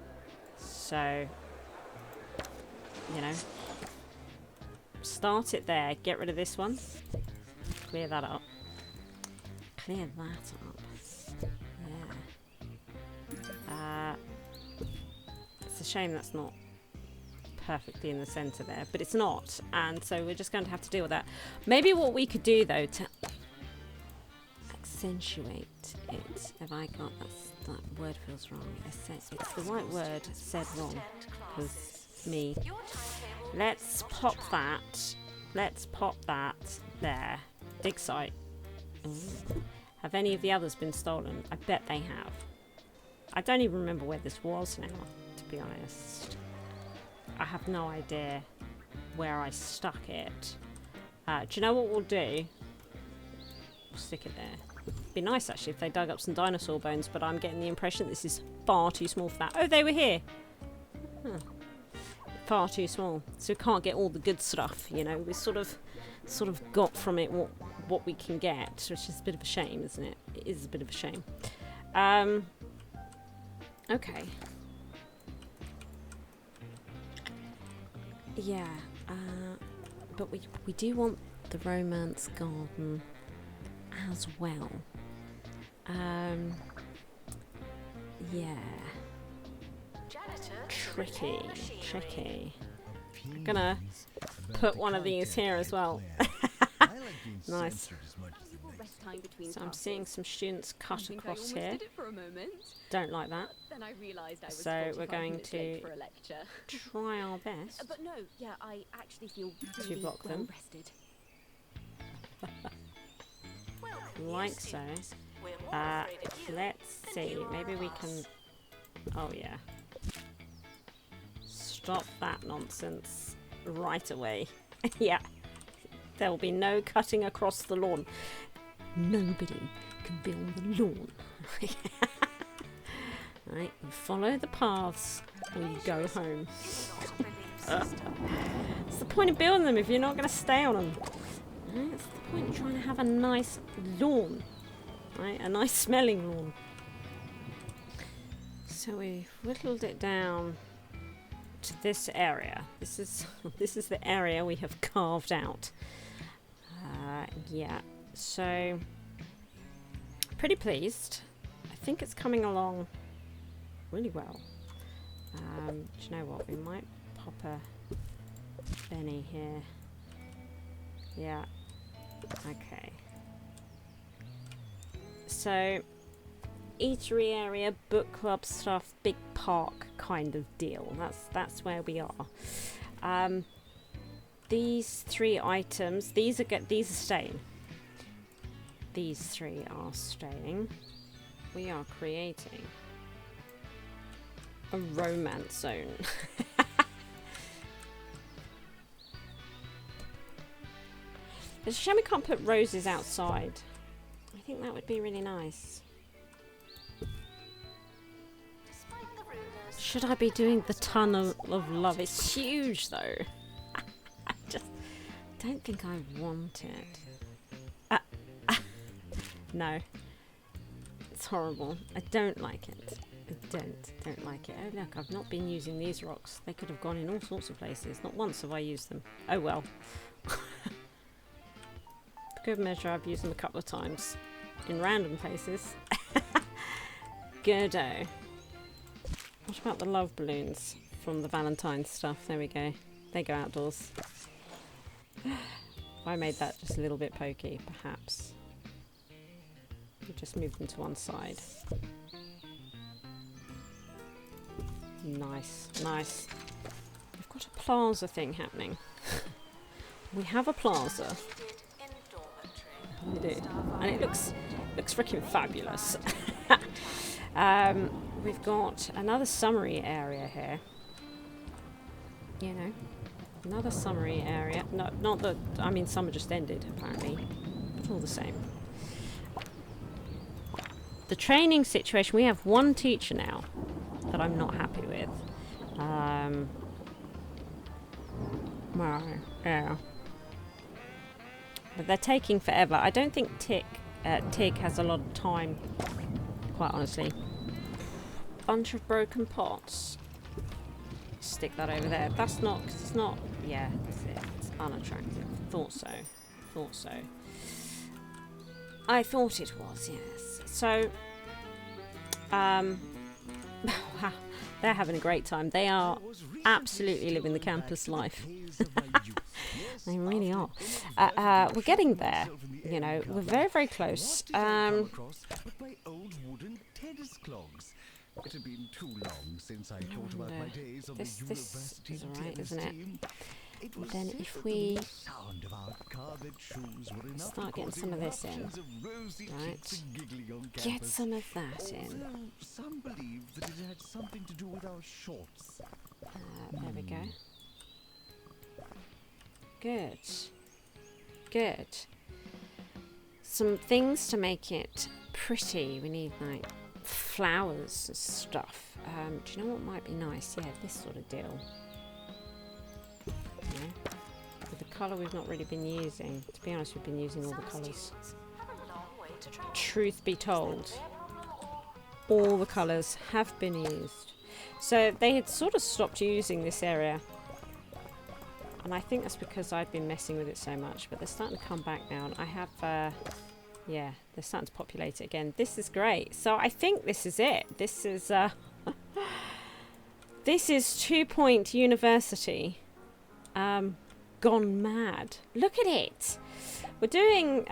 so you know, start it there, get rid of this one, clear that up, yeah. It's a shame that's not perfectly in the center there, but it's not, and so we're just going to have to deal with that. Maybe what we could do though to accentuate it, have I got that word feels wrong. It's the right word said wrong because me. Let's pop that there. Dig site. Ooh. Have any of the others been stolen? I bet they have. I don't even remember where this was now, to be honest. I have no idea where I stuck it. Do you know what we'll do? We'll stick it there. It'd be nice actually if they dug up some dinosaur bones, but I'm getting the impression this is far too small for that. Oh, they were here. Huh. Far too small, so we can't get all the good stuff. You know, we sort of got from it what we can get, which is a bit of a shame, isn't it? It is a bit of a shame. Okay. Yeah, but we do want the romance garden as well. Yeah. Tricky. I'm gonna put one of these here as well. Nice. So I'm seeing some students cut across here. Don't like that. So we're going to try our best to block them. Like so. Let's see. Maybe we can. Oh yeah. Stop that nonsense right away. Yeah. There will be no cutting across the lawn. Nobody can be on the lawn. Right, you follow the paths or you go home. What's the point of building them if you're not going to stay on them? Right, that's the point of trying to have a nice lawn. Right, a nice smelling lawn. So we've whittled it down to this area. This is the area we have carved out. Yeah, so pretty pleased. I think it's coming along really well. Do you know what? We might pop a Benny here. Yeah. Okay. So eatery area, book club stuff, big park kind of deal. That's where we are. These three items, these are staying. These three are staying. we are creating a romance zone. It's a shame we can't put roses outside. I think that would be really nice. Despite the rumors, Should I be doing the tunnel of love? It's huge though. I just don't think I want it. No. It's horrible. I don't like it. I don't like it. Oh look, I've not been using these rocks. They could have gone in all sorts of places. Not once have I used them. Oh well. For good measure, I've used them a couple of times. In random places. Goodo. What about the love balloons from the Valentine's stuff? There we go. They go outdoors. I made that just a little bit pokey, perhaps. We'll just move them to one side. Nice, nice. We've got a plaza thing happening. We have a plaza. needed in dormitory. We do. And it looks freaking fabulous. We've got another summary area here. You know, another summary area. No, not that, I mean, summer just ended, apparently. But all the same. The training situation, we have one teacher now that I'm not happy with. Well, yeah. But they're taking forever. I don't think Tig has a lot of time, quite honestly. Bunch of broken pots. Stick that over there. That's not, 'cause it's not, yeah, that's it. It's unattractive. Thought so. Thought so. I thought it was, yes. So, wow, they're having a great time. They are absolutely living the campus life. They really are. We're getting there. You know, we're very, very close. But my old wooden tennis clogs. It had been too long since I thought about my days on This the university is alright, tennis isn't it? team. It was Then said if that we the sound of our carded shoes were enough start to getting cause some of this in. eruptions of rosy Right. cheeks and giggling on Get campus. some of that in. Although some believe that it had something to do with our shorts. There we go. Good. Good. Some things to make it pretty. We need like flowers and stuff. Do you know what might be nice? Yeah, this sort of deal. Yeah. With the colour we've not really been using. To be honest, we've been using all the Some colours. students have a long way to travel. Truth be told, all the colours have been used. So they had sort of stopped using this area. And I think that's because I'd been messing with it so much. But they're starting to come back now. And I have, yeah, they're starting to populate it again. This is great. So I think this is it. This is, this is 2 Point University gone mad. Look at it. We're doing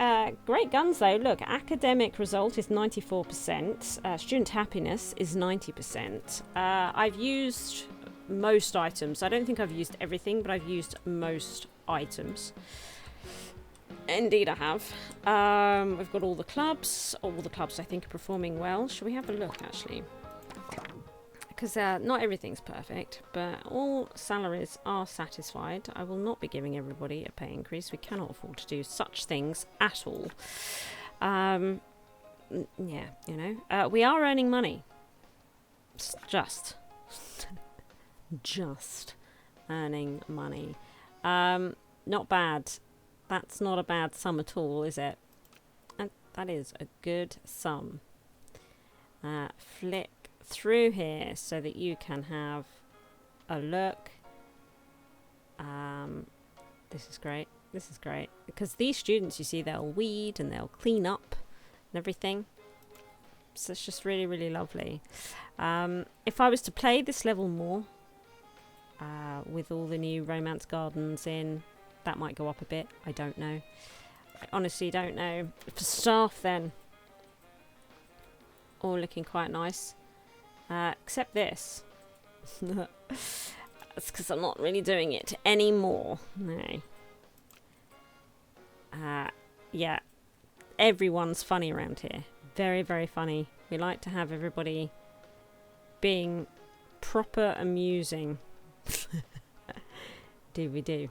great guns though. Look, academic result is 94%. Student happiness is 90%. I've used most items. I don't think I've used everything, but I've used most items. Indeed I have. We've got all the clubs. All the clubs I think are performing well. Shall we have a look actually? Because not everything's perfect, but all salaries are satisfied. I will not be giving everybody a pay increase. We cannot afford to do such things at all. Yeah, you know. We are earning money. It's just earning money. Not bad. That's not a bad sum at all, is it? And that is a good sum. Flick through here so that you can have a look. This is great. This is great. Because these students, you see, they'll weed and they'll clean up and everything. So it's just really, really lovely. If I was to play this level more, with all the new romance gardens in, that might go up a bit. I don't know. I honestly don't know. For staff then, all looking quite nice. Except this. That's because I'm not really doing it anymore. No. Yeah. Everyone's funny around here. very, very funny. We like to have everybody being proper amusing. We do.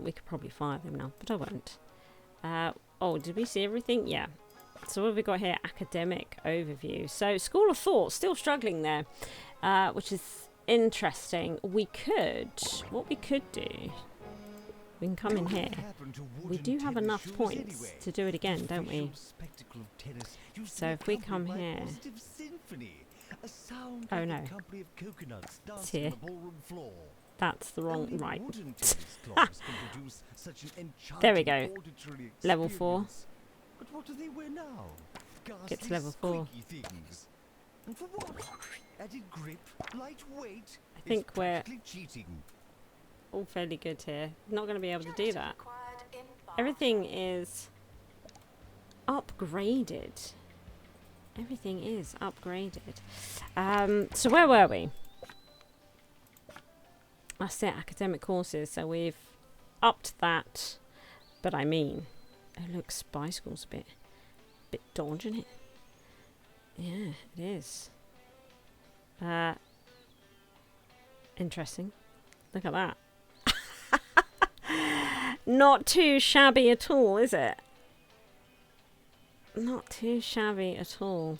We could probably fire them now, but I won't. Oh, did we see everything? Yeah. So what have we got here? Academic overview. So School of Thought, still struggling there, which is interesting. What we could do, we can come in here. We do have enough points to do it again, don't we? So if we come here. Oh no. It's here. That's the wrong, right. There we go. Level 4. But what do they wear now? Get to level 4. And for what? Added grip, lightweight. I think we're cheating. all fairly good here. Not going to be able to do that. Everything is upgraded. Everything is upgraded. So where were we? I said academic courses, so we've upped that. But I mean, oh look, Spy School's a bit dodgy, isn't it? Yeah, it is. Interesting. Look at that. Not too shabby at all, is it? Not too shabby at all.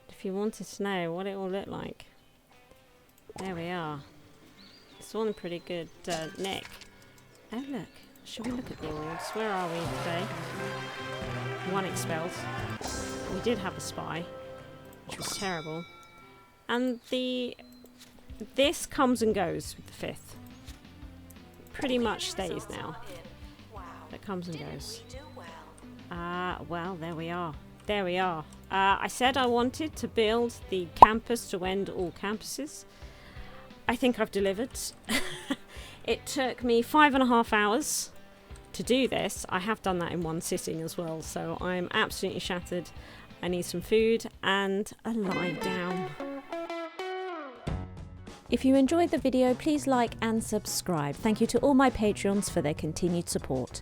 If you wanted to know what it will look like, there we are. It's all in pretty good nick. Oh look, shall we look at the awards? Where are we today? 1 expelled. We did have a spy, which was terrible. And this comes and goes with the 5th. Pretty much stays now. It comes and goes. Well, there we are. There we are. I said I wanted to build the campus to end all campuses. I think I've delivered. It took me 5.5 hours to do this. I have done that in one sitting as well, so I'm absolutely shattered. I need some food and a lie down. If you enjoyed the video, please like and subscribe. Thank you to all my Patreons for their continued support.